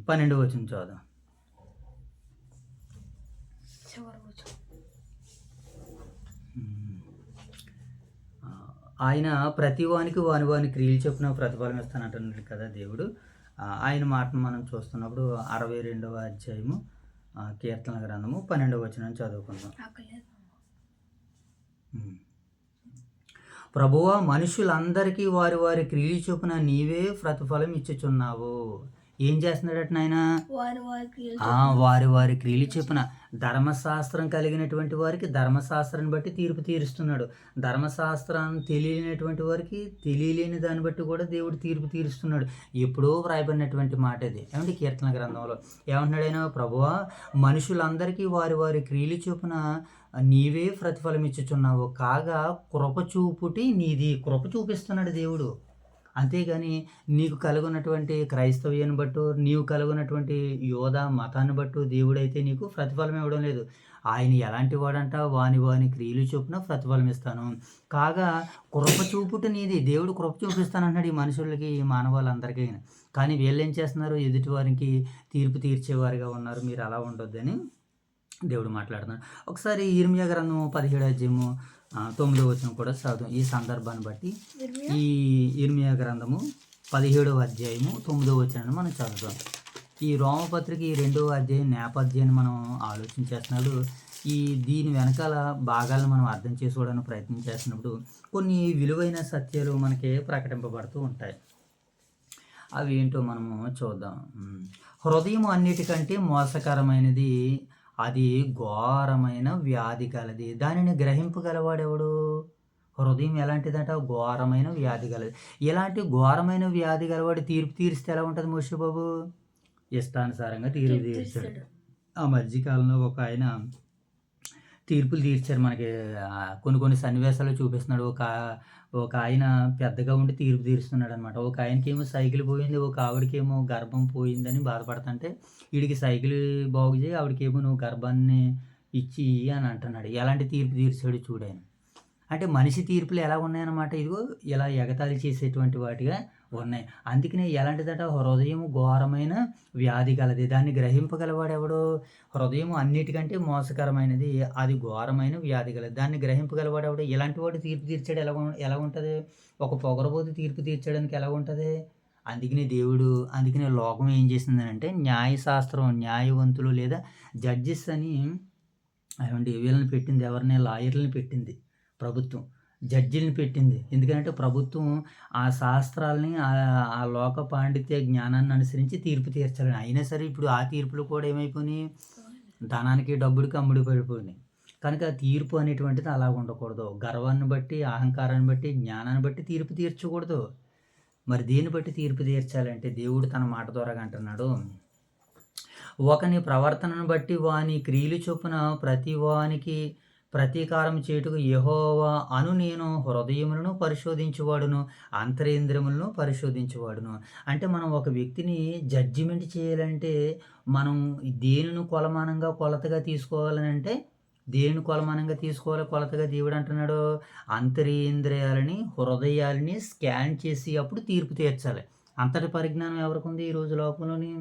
12వ వచనం చదువు. ఆయన ప్రతి వానికి వాని క్రియలు చొప్పున ప్రతిఫలం ఇస్తానంటున్నాడు కదా దేవుడు. ఆయన మాటను మనం చూస్తున్నప్పుడు 62వ అధ్యాయము కీర్తన గ్రంథము 12వ వచనం చదువుకుందాం. అక్కర్లేదు. ప్రభువా, మనుషులందరికీ వారి వారి క్రియలు చొప్పున నీవే ప్రతిఫలం ఇచ్చుచున్నావు. ఏం చేస్తున్నాడట నాయన? వారి వారి క్రియలు వారి వారి క్రియలు చొప్పున ధర్మశాస్త్రం కలిగినటువంటి వారికి ధర్మశాస్త్రాన్ని బట్టి తీర్పు తీరుస్తున్నాడు. ధర్మశాస్త్రం తెలియనటువంటి వారికి తెలియలేని దాన్ని బట్టి కూడా దేవుడు తీర్పు తీరుస్తున్నాడు. ఎప్పుడో వ్రాయబడినటువంటి మాట ఇది. ఏమంటే కీర్తన గ్రంథంలో ఏమంటున్నాడైనా? ప్రభువా, మనుషులందరికీ వారి వారి క్రియలు చొప్పున నీవే ప్రతిఫలం ఇచ్చుచున్నావు, కాగా కృప చూపుటి నీది. కృప చూపిస్తున్నాడు దేవుడు. అంతేగాని నీకు కలుగున్నటువంటి క్రైస్తవ్యాన్ని బట్టు, నీవు కలుగున్నటువంటి యోధ మతాన్ని బట్టు దేవుడైతే నీకు ప్రతిఫలం ఇవ్వడం లేదు. ఆయన ఎలాంటి వాడంట? వాని వాని క్రియలు చొప్పున ప్రతిఫలం ఇస్తాను, కాగా కృప చూపుట నీది. దేవుడు కృప చూపిస్తానంటున్నాడు ఈ మనుషులకి, ఈ మానవాళ్ళందరికీ. కానీ వీళ్ళు ఏం చేస్తున్నారు? ఎదుటి వారికి తీర్పు తీర్చేవారిగా ఉన్నారు. మీరు అలా ఉండొద్దని దేవుడు మాట్లాడుతున్నాడు. ఒకసారి ఇర్మియా గ్రంథము 17వ అధ్యాయము 9వ వచనం కూడా చదువు. ఈ సందర్భాన్ని బట్టి ఈ ఇర్మియా గ్రంథము 17వ అధ్యాయము 9వ వచనాన్ని మనం చదువుతాం. ఈ రోమపత్రిక ఈ 2వ అధ్యాయం నేపథ్యాన్ని మనం ఆలోచించేస్తున్నాడు. దీని వెనకాల భాగాలను మనం అర్థం చేసుకోవడానికి ప్రయత్నం చేస్తున్నప్పుడు కొన్ని విలువైన సత్యాలు మనకి ప్రకటింపబడుతూ ఉంటాయి. అవి ఏంటో మనము చూద్దాం. హృదయం అన్నిటికంటే మోసకరమైనది, అది ఘోరమైన వ్యాధి కలది, దానిని గ్రహింపగలవాడెవడు? హృదయం ఎలాంటిదంట? ఘోరమైన వ్యాధి కలది. ఇలాంటి ఘోరమైన వ్యాధి గలవాడు తీర్పు తీరిస్తే ఎలా ఉంటుంది మోషే బాబు? ఇష్టానుసారంగా తీర్పు తీర్చాడు. ఆ మధ్యకాలంలో ఒక ఆయన తీర్పులు తీర్చారు. మనకి కొన్ని సన్నివేశాలు చూపిస్తున్నాడు. ఒక ఆయన పెద్దగా ఉండి తీర్పు తీరుస్తున్నాడు అనమాట. ఒక ఆయనకేమో సైకిల్ పోయింది, ఒక ఆవిడకేమో గర్భం పోయిందని బాధపడుతుంటే వీడికి సైకిల్ బాగు చేయి, ఆవిడకేమో నువ్వు గర్భాన్ని ఇచ్చి అని అంటున్నాడు. ఎలాంటి తీర్పు తీర్చాడు చూడాయన. అంటే మనిషి తీర్పులు ఎలా ఉన్నాయన్నమాట? ఇదిగో ఇలా ఎగతాళి చేసేటువంటి వాటిగా ఉన్నాయి. అందుకనే ఎలాంటిదట? హృదయం ఘోరమైన వ్యాధి కలది, దాన్ని గ్రహింపగలవాడు ఎవడు? హృదయం అన్నిటికంటే మోసకరమైనది, అది ఘోరమైన వ్యాధి కలది, దాన్ని గ్రహింపగలవాడు ఎవడు? ఇలాంటి వాడు తీర్పు తీర్చాడు ఎలా ఉంటుంది? ఒక పొగరబోతు తీర్పు తీర్చడానికి ఎలా ఉంటుంది? అందుకనే లోకం ఏం చేసిందనంటే న్యాయశాస్త్రం, న్యాయవంతులు లేదా జడ్జిస్ అని వీళ్ళని పెట్టింది. ఎవరిని? లాయర్లను పెట్టింది ప్రభుత్వం, జడ్జిలను పెట్టింది. ఎందుకంటే ప్రభుత్వం ఆ శాస్త్రాలని, ఆ లోక పాండిత్య జ్ఞానాన్ని అనుసరించి తీర్పు తీర్చాలని. అయినా సరే ఇప్పుడు ఆ తీర్పులు కూడా ఏమైపోయినాయి? ధనానికి డబ్బుడికి అమ్ముడు పడిపోయినాయి. కనుక తీర్పు అనేటువంటిది అలా ఉండకూడదు. గర్వాన్ని బట్టి, అహంకారాన్ని బట్టి, జ్ఞానాన్ని బట్టి తీర్పు తీర్చకూడదు. మరి దేన్ని బట్టి తీర్పు తీర్చాలంటే దేవుడు తన మాట ద్వారా అంటున్నాడు, ఒకని ప్రవర్తనను బట్టి వాని క్రియలు చొప్పున ప్రతి వానికి ప్రతీకారం చేటుకు యెహోవా అను నేను హృదయములను పరిశోధించువాడును, అంతరేంద్రియములను పరిశోధించువాడును. అంటే మనం ఒక వ్యక్తిని జడ్జిమెంట్ చేయాలంటే మనం దేనిని కొలతగా తీసుకోవాలని అంటే దేనిని కొలతగా దేవుడు అంటున్నాడు? అంతరేంద్రియాలని, హృదయాలని స్కాన్ చేసి అప్పుడు తీర్పు తీర్చాలి. అంతటి పరిజ్ఞానం ఎవరికి ఉంది ఈ రోజు లోకంలోని?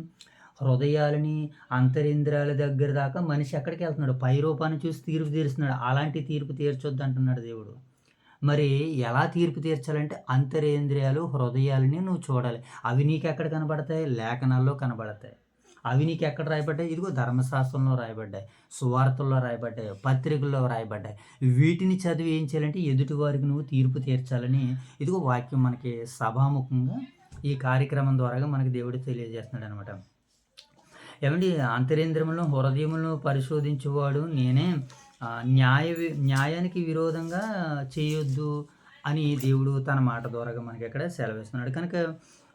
హృదయాలని, అంతరింద్రియాల దగ్గర దాకా మనిషి ఎక్కడికి వెళ్తున్నాడు? పై రూపాన్ని చూసి తీర్పు తీరుస్తున్నాడు. అలాంటి తీర్పు తీర్చొద్దు అంటున్నాడు దేవుడు. మరి ఎలా తీర్పు తీర్చాలంటే అంతరేంద్రియాలు, హృదయాలని నువ్వు చూడాలి. అవి నీకు ఎక్కడ కనబడతాయి? లేఖనాల్లో కనబడతాయి. అవి నీకు ఎక్కడ రాయబడ్డాయి? ఇదిగో ధర్మశాస్త్రంలో రాయబడ్డాయి, సువార్తల్లో రాయబడ్డాయి, పత్రికల్లో రాయబడ్డాయి. వీటిని చదివి ఏం చేయాలంటే ఎదుటి వారికి నువ్వు తీర్పు తీర్చాలని ఇదిగో వాక్యం మనకి సభాముఖంగా ఈ కార్యక్రమం ద్వారా మనకి దేవుడు తెలియజేస్తున్నాడు అనమాట. ఏమండి? అంతరేంద్రియములను, హృదయములను పరిశోధించేవాడు నేనే, న్యాయానికి విరోధంగా చేయొద్దు అని దేవుడు తన మాట ద్వారా మనకి ఎక్కడ సెలవిస్తున్నాడు. కనుక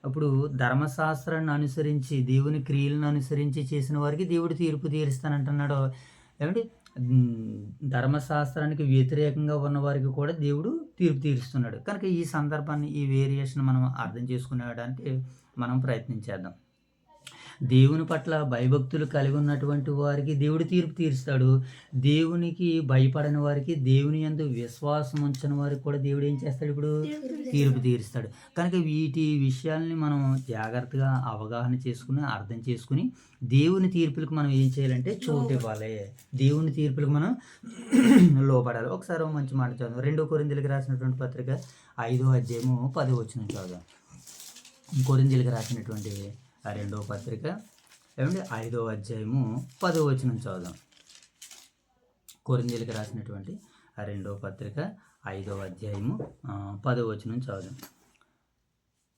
ఇప్పుడు ధర్మశాస్త్రాన్ని అనుసరించి, దేవుని క్రియలను అనుసరించి చేసిన వారికి దేవుడు తీర్పు తీరుస్తానంటున్నాడు. ఏమంటే ధర్మశాస్త్రానికి వ్యతిరేకంగా ఉన్న వారికి కూడా దేవుడు తీర్పు తీరుస్తున్నాడు. కనుక ఈ సందర్భాన్ని, ఈ వేరియేషన్ మనం అర్థం చేసుకునేడానికి మనం ప్రయత్నించేద్దాం. దేవుని పట్ల భయభక్తులు కలిగి ఉన్నటువంటి వారికి దేవుడు తీర్పు తీరుస్తాడు. దేవునికి భయపడని వారికి, దేవుని యందు విశ్వాసం ఉంచని వారికి కూడా దేవుడు ఏం చేస్తాడు? ఇప్పుడు తీర్పు తీరుస్తాడు. కనుక వీటి విషయాల్ని మనం జాగ్రత్తగా అవగాహన చేసుకుని, అర్థం చేసుకుని దేవుని తీర్పులకు మనం ఏం చేయాలంటే చోటు ఇవ్వాలి. దేవుని తీర్పులకు మనం లోపడాలి. ఒకసారి మంచి మాట చదువు. 2 కొరింథీయులకు రాసినటువంటి పత్రిక 5వ అధ్యాయము 10వ వచనం చదువు. కొరింథీయులకు రాసినటువంటి 2వ పత్రిక ఏమండి 5వ అధ్యాయము 10వ వచనం చదువుదాం. కొరింథీయులకు రాసినటువంటి 2వ పత్రిక 5వ అధ్యాయము 10వ వచనం చదువుదాం.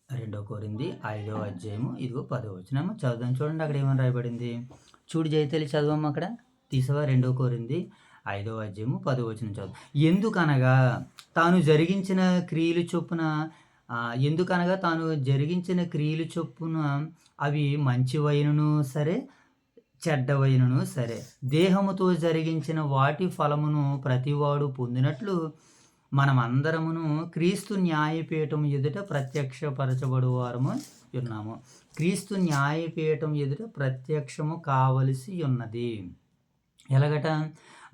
2 కొరింథీ 5వ అధ్యాయము 10వ వచనం చదువుదాం. చూడండి అక్కడ ఏమని రాయబడింది. చూడు జయతల్లి చదవమ్మ, అక్కడ తీసవా. 2 కొరింథీ 5వ అధ్యాయము 10వ వచనం చదువు. ఎందుకనగా తాను జరిగించిన క్రియలు చొప్పున అవి మంచివైనను సరే చెడ్డవైనను సరే దేహముతో జరిగించిన వాటి ఫలమును ప్రతివాడు పొందినట్లు మనమందరమును క్రీస్తు న్యాయపీఠం ఎదుట ప్రత్యక్షపరచబడువారము ఉన్నాము. క్రీస్తు న్యాయపీఠం ఎదుట ప్రత్యక్షము కావలసి ఉన్నది. ఎలాగట?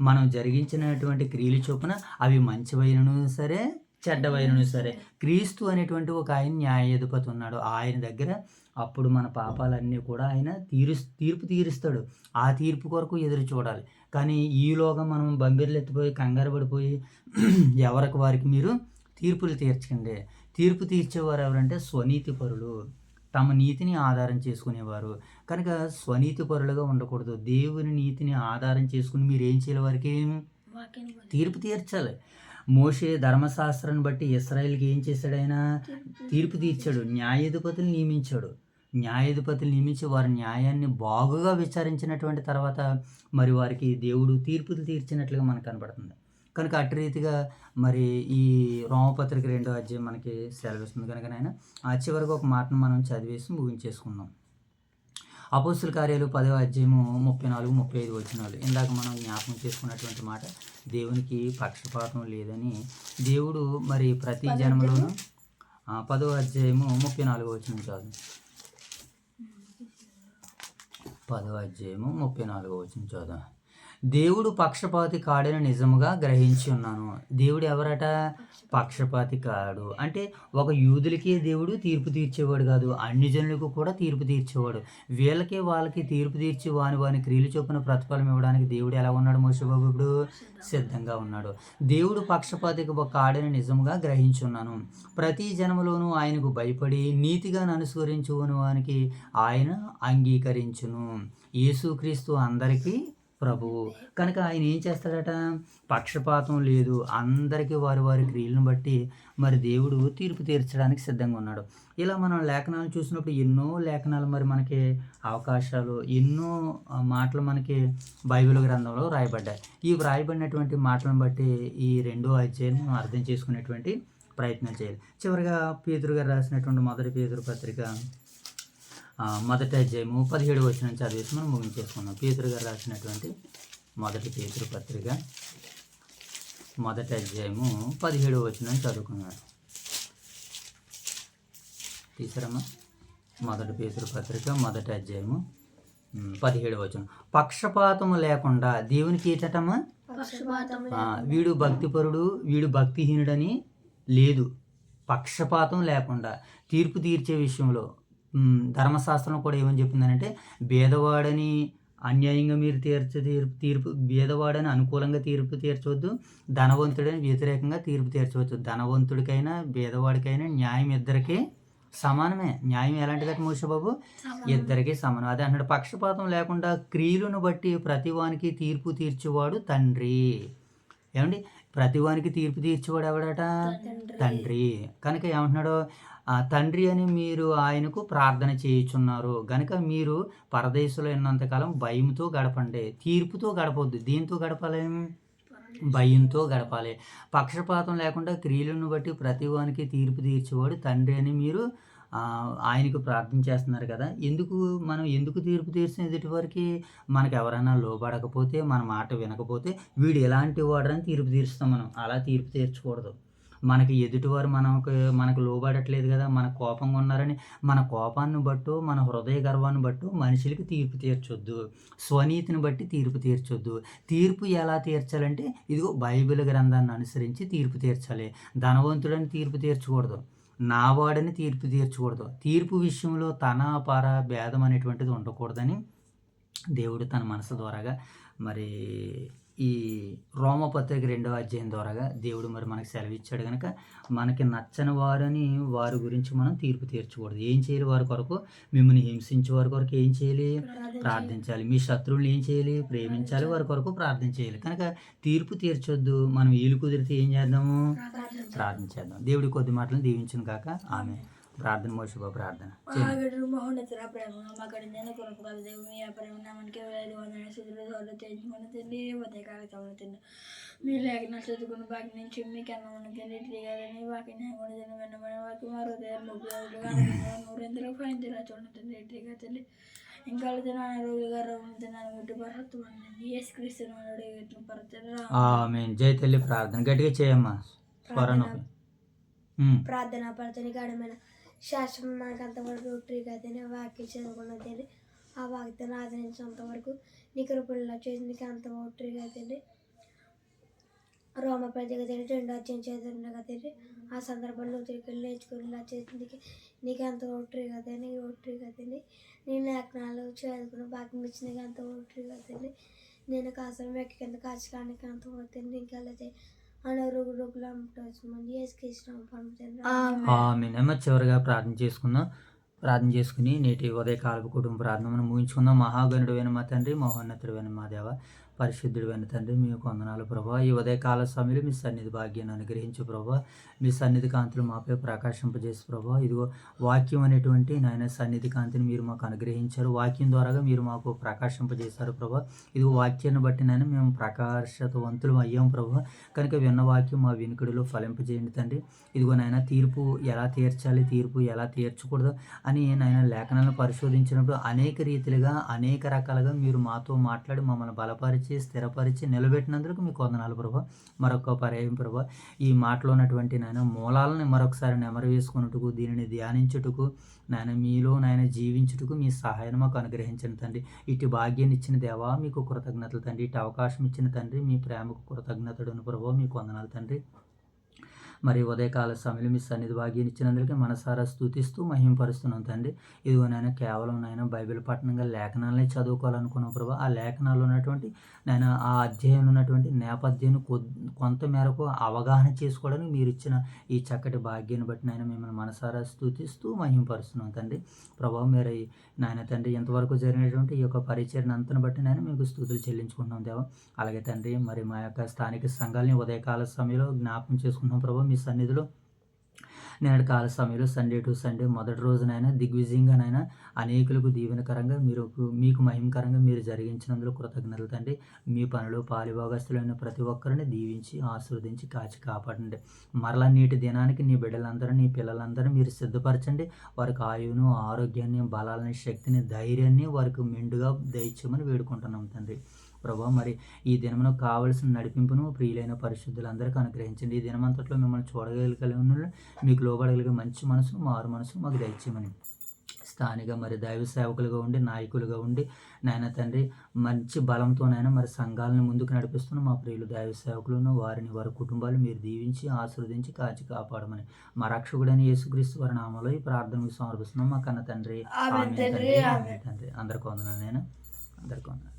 మనం జరిగించినటువంటి క్రియలు చొప్పున అవి మంచివైనను సరే చెడ్డవైనను సరే క్రీస్తు అనేటువంటి ఒక ఆయన న్యాయాధిపతి ఉన్నాడు. ఆయన దగ్గర అప్పుడు మన పాపాలన్నీ కూడా ఆయన తీర్పు తీరుస్తాడు. ఆ తీర్పు కొరకు ఎదురు చూడాలి. కానీ ఈలోగా మనం బంబిర్లు ఎత్తిపోయి కంగారు పడిపోయి ఎవరికి వారికి మీరు తీర్పులు తీర్చకండి. తీర్పు తీర్చేవారు ఎవరంటే స్వనీతి పరులు, తమ నీతిని ఆధారం చేసుకునేవారు. కనుక స్వనీతి పరులుగా ఉండకూడదు. దేవుని నీతిని ఆధారం చేసుకుని మీరు ఏం చేయాలి? వారికి తీర్పు తీర్చాలి. మోషే ధర్మశాస్త్రాన్ని బట్టి ఇశ్రాయేలుకి ఏం చేశాడు? ఆయన తీర్పు తీర్చాడు. న్యాయాధిపతులు నియమించి వారి న్యాయాన్ని బాగుగా విచారించినటువంటి తర్వాత మరి వారికి దేవుడు తీర్పులు తీర్చినట్లుగా మనకు కనపడుతుంది. కనుక అటు రీతిగా మరి ఈ రోమపత్రిక 2వ అధ్యాయం మనకి సెలవిస్తుంది. కనుక ఆయన చివరికి ఒక మాటను మనం చదివేసి ముగించేసుకుందాం. అపోస్తుల కార్యాలు 10వ అధ్యాయము 34-35 వచనాలు. ఇందాక మనం జ్ఞాపకం చేసుకున్నటువంటి మాట, దేవునికి పక్షపాతం లేదని దేవుడు మరి ప్రతి జన్మలోనూ 10వ అధ్యాయము 34వ వచనం చదువు. 10వ అధ్యాయము 34వ వచనం చదువు. దేవుడు పక్షపాతి కాడని నిజముగా గ్రహించి ఉన్నాను. దేవుడు ఎవరట? పక్షపాతి కాడు. అంటే ఒక యూదులకే దేవుడు తీర్పు తీర్చేవాడు కాదు, అన్ని జనులకు కూడా తీర్పు తీర్చేవాడు. వీళ్ళకి వాళ్ళకి తీర్పు తీర్చి వాని క్రియలు చొప్పున ప్రతిఫలం ఇవ్వడానికి దేవుడు ఎలా ఉన్నాడు? మోషేబాబు ఇప్పుడు సిద్ధంగా ఉన్నాడు. దేవుడు పక్షపాతి కాడని నిజముగా గ్రహించున్నాను. ప్రతి జన్మలోనూ ఆయనకు భయపడి నీతిగా అనుసరించుకుని వానికి ఆయన అంగీకరించును. యేసుక్రీస్తు అందరికీ ప్రభువు. కనుక ఆయన ఏం చేస్తాడట? పక్షపాతం లేదు. అందరికీ వారి క్రియలను బట్టి మరి దేవుడు తీర్పు తీర్చడానికి సిద్ధంగా ఉన్నాడు. ఇలా మనం లేఖనాలు చూసినప్పుడు ఎన్నో లేఖనాలు మరి మనకి అవకాశాలు, ఎన్నో మాటలు మనకి బైబిల్ గ్రంథంలో రాయబడ్డాయి. ఈ వ్రాయబడినటువంటి మాటలను బట్టి ఈ 2వ అధ్యాయం మనం అర్థం చేసుకునేటువంటి ప్రయత్నం చేయాలి. చివరిగా పేతురు గారు రాసినటువంటి 1 పేతురు పత్రిక 1వ అధ్యాయము 17వ వచనం చదివేసి మనం ముగించేసుకున్నాం. పేతురు గారు రాసినటువంటి 1 పేతురు పత్రిక 1వ అధ్యాయము 17వ వచనం చదువుకున్నాడు. తీసారమ్మా? 1 పేతురు పత్రిక 1వ అధ్యాయము 17వ వచనం. పక్షపాతము లేకుండా దేవునికి ఏటటమ్మా? వీడు భక్తిపరుడు, వీడు భక్తిహీనుడని లేదు. పక్షపాతం లేకుండా తీర్పు తీర్చే విషయంలో ధర్మశాస్త్రం కూడా ఏమని చెప్పిందనంటే, భేదవాడని అన్యాయంగా మీరు తీర్పు భేదవాడని అనుకూలంగా తీర్పు తీర్చవద్దు, ధనవంతుడని వ్యతిరేకంగా తీర్పు తీర్చవచ్చు. ధనవంతుడికైనా భేదవాడికైనా న్యాయం ఇద్దరికీ సమానమే. న్యాయం ఎలాంటిదట మోషేబాబు? ఇద్దరికీ సమానం. అదే అంటున్నాడు, పక్షపాతం లేకుండా క్రియలను బట్టి ప్రతివానికి తీర్పు తీర్చేవాడు తండ్రి. ఏమండి? ప్రతివానికి తీర్పు తీర్చేవాడు ఎవడట? తండ్రి. కనుక ఏమంటున్నాడు? తండ్రి అని మీరు ఆయనకు ప్రార్థన చేయుచున్నారు గనుక మీరు పరదేశంలో ఉన్నంతకాలం భయంతో గడపండి. తీర్పుతో గడపొద్దు. దేంతో గడపాలి? భయంతో గడపాలి. పక్షపాతం లేకుండా క్రియలను బట్టి ప్రతివానికి తీర్పు తీర్చేవాడు తండ్రి అని మీరు ఆయనకు ప్రార్థన చేస్తున్నారు కదా. ఎందుకు తీర్పు తీర్చిన ఎదుటివారికి? మనకు ఎవరైనా లోబడకపోతే, మన మాట వినకపోతే వీడు ఎలాంటి వాడని తీర్పు తీరుస్తాం. మనం అలా తీర్పు తీర్చకూడదు. మనకి ఎదుటివారు మనకు లోబడట్లేదు కదా, మన కోపంగా ఉన్నారని మన కోపాన్ని బట్టో, మన హృదయ గర్వాన్ని బట్టో మనుషులకి తీర్పు తీర్చొద్దు. స్వనీతిని బట్టి తీర్పు తీర్చొద్దు. తీర్పు ఎలా తీర్చాలంటే ఇదిగో బైబిల్ గ్రంథాన్ని అనుసరించి తీర్పు తీర్చాలి. ధనవంతుడని తీర్పు తీర్చకూడదు, నావాడని తీర్పు తీర్చకూడదు. తీర్పు విషయంలో తన పర భేదం అనేటువంటిది ఉండకూడదని దేవుడు తన మనసు ద్వారాగా మరి ఈ రోమపత్రిక 2వ అధ్యాయం ద్వారాగా దేవుడు మరి మనకు సెలవిచ్చాడు గనక, మనకి నచ్చని వారని వారి గురించి మనం తీర్పు తీర్చకూడదు. ఏం చేయాలి? వారి కొరకు మిమ్మల్ని హింసించే వారి కొరకు ఏం చేయాలి? ప్రార్థించాలి. మీ శత్రువులను ఏం చేయాలి? ప్రేమించాలి. వారి కొరకు ప్రార్థన చేయాలి. కనుక తీర్పు తీర్చొద్దు. మనం వీలు కుదిరితే ఏం చేద్దాము? ప్రార్థించేద్దాం. దేవుడి కొద్ది మాటలు దీవించును కాక. ఆమె ప్రార్థన మోషుభ ప్రార్థన మహాగణుడు మహోన్నతుడా ప్రేమ మా కడిందని కొరకు కాదు దేవు మీ ప్రేమ నామానికి వేలాది వందల స్థితిలో సోదరు తెచ్చుకుని తిండి ఉదయకాల సమయంలో తిండి మీ లేఖన చదువుకుని బాకి నుంచి మీకు అన్నమని తిండి ఇట్లీగాలని బాకి నేను తిని వెన్నమైన వాకి మా హృదయాలు ముగ్గులుగా నూరెందులో ఫలించేలా చూడండి ఇట్లీగా తిండి ఇంకా రోగులుగా తిన్నాను గుడ్డు పరత్వండి యేసుక్రీస్తు పరచరా. ఆమేన్. జై తల్లి ప్రార్థన గట్టిగా చేయమ్మా. స్వరణ ప్రార్థన పడుతుంది గడమైన శాస్త్రం మనకు అంతవరకు ట్రీకైతేనే వాక్యం చదువుకున్నది ఆ వాక్యాన్ని ఆదరించినంత వరకు నీ కృపణలో చేసిందికి అంత ట్రీకైతే రోమ ప్రజగా 2వ అధ్యాయం చదువుకున్నది ఆ సందర్భంలో తిరిగి నేర్చుకునేలా చేసిందికి నీకు అంత ట్రీకైతే నీ ట్రీకైతే నీ లేఖనాలు చదువుకున్న వాక్యం ఇచ్చినకి అంత ట్రీకైతే నేను కాసం వెక్కి కింద కాచడానికి అంత అవుతుంది ఇంకా చివరిగా ప్రార్థన చేసుకుందాం. ప్రార్థన చేసుకుని నేటి ఉదయకాలపు కుటుంబ ప్రార్థనను ముగించుకుందాం. మహాగణుడు మా తండ్రి, మహోన్నతుడు మా దేవ, పరిశుద్ధుడు తండ్రి, మీకు వందనాలు ప్రభా. ఈ ఉదయకాల సమయంలో మీ సన్నిధి భాగ్యాన్ని అనుగ్రహించు ప్రభా. మీ సన్నిధి కాంతులు మాపై ప్రకాశింపజేసి ప్రభా. ఇదిగో వాక్యం అనేటువంటి నాయన సన్నిధి కాంతిని మీరు మాకు అనుగ్రహించారు. వాక్యం ద్వారాగా మీరు మాకు ప్రకాశింపజేశారు ప్రభా. ఇదిగో వాక్యాన్ని బట్టి నాయన మేము ప్రకాశవంతులు అయ్యాం ప్రభా. కనుక విన్న వాక్యం మా వినికిడిలో ఫలింపజేయండి తండ్రి. ఇదిగో నాయన తీర్పు ఎలా తీర్చాలి, తీర్పు ఎలా తీర్చకూడదు అని నాయన లేఖనాలను పరిశోధించినప్పుడు అనేక రీతిలుగా అనేక రకాలుగా మీరు మాతో మాట్లాడి మమ్మల్ని బలపరిచి స్థిరపరిచి నిలబెట్టినందుకు మీకు వందనాలు ప్రభా. మరొక పర్యాయం ప్రభా, ఈ మాటలో ఉన్నటువంటి నాయన మూలాలను మరొకసారి నెమరు వేసుకున్నట్టుకు, దీనిని ధ్యానించుటకు నాయన మీలో నాయన జీవించుటకు మీ సహాయం మాకు అనుగ్రహించండి తండ్రి. ఇటు భాగ్యాన్ని ఇచ్చిన దేవా మీకు కృతజ్ఞతలు తండ్రి. ఇటు అవకాశం ఇచ్చిన తండ్రి మీ ప్రేమకు కృతజ్ఞతలను ప్రభా మీకు వందనాలు తండ్రి. మరి ఉదయకాల సమయంలో మీ సన్నిధి భాగ్యం ఇచ్చినందుకే మనసారా స్తుతిస్తూ మహింపరుస్తున్నాం తండ్రి. ఇదిగో నాయన కేవలం నాయన బైబిల్ పట్టణంగా లేఖనాలనే చదువుకోవాలనుకున్నాం ప్రభా. ఆ లేఖనాలు ఉన్నటువంటి నాయన ఆ అధ్యాయంలో ఉన్నటువంటి నేపథ్యాన్ని కొంత మేరకు అవగాహన చేసుకోవడానికి మీరు ఇచ్చిన ఈ చక్కటి భాగ్యాన్ని బట్టి నాయన మిమ్మల్ని మనసారా స్తుతిస్తూ మహింపరుస్తున్నాం తండ్రి. ప్రభావం మీరు నాయన తండ్రి ఎంతవరకు జరిగినటువంటి ఈ యొక్క పరిచయం అంతను బట్టి నాయన మీకు స్తుతులు చెల్లించుకుంటున్నాం దేవా. అలాగే తండ్రి మరి మా యొక్క స్థానిక సంఘాలని ఉదయకాల సమయంలో జ్ఞాపకం చేసుకుంటున్నాం ప్రభావ. మీ సన్నిధిలో నేటి కాల సమయంలో సండే టు సండే మొదటి రోజునైనా దిగ్విజయంగానైనా అనేకులకు దీవెనకరంగా మీకు మహిమకరంగా మీరు జరిగించినందులో కృతజ్ఞతలు తండ్రి. మీ పనిలో పాలిభాగస్తులైన ప్రతి ఒక్కరిని దీవించి ఆశీర్వదించి కాచి కాపాడండి. మరలా నేటి దినానికి నీ బిడ్డలందరూ నీ పిల్లలందరూ మీరు సిద్ధపరచండి. వారికి ఆయువును, ఆరోగ్యాన్ని, బలాలని, శక్తిని, ధైర్యాన్ని వారికి మెండుగా దయచేయమని వేడుకుంటున్నాం తండ్రి. ప్రభా మరి ఈ దినమును కావలసిన నడిపింపును ప్రియులైన పరిశుద్ధులందరికీ అనుగ్రహించండి. ఈ దినమంతట్లో మిమ్మల్ని చూడగలిగిన మీకు లోబడగలిగే మంచి మనసు, మారు మనసు మాకు దయచేయమని స్థానిక మరి దైవ సేవకులుగా ఉండి, నాయకులుగా ఉండి నాయన తండ్రి మంచి బలంతోనైనా మరి సంఘాలను ముందుకు నడిపిస్తున్న మా ప్రియులు దైవ సేవకులను, వారి కుటుంబాలు మీరు దీవించి ఆశీర్వదించి కాచి కాపాడమని మా రక్షకుడైన యేసుక్రీస్తు వారి నామములో ఈ ప్రార్థనకు సమర్పిస్తున్నాం మా కన్న తండ్రి. తండ్రి అందరికీ వందనాలు. నేను అందరికీ వందనాలు.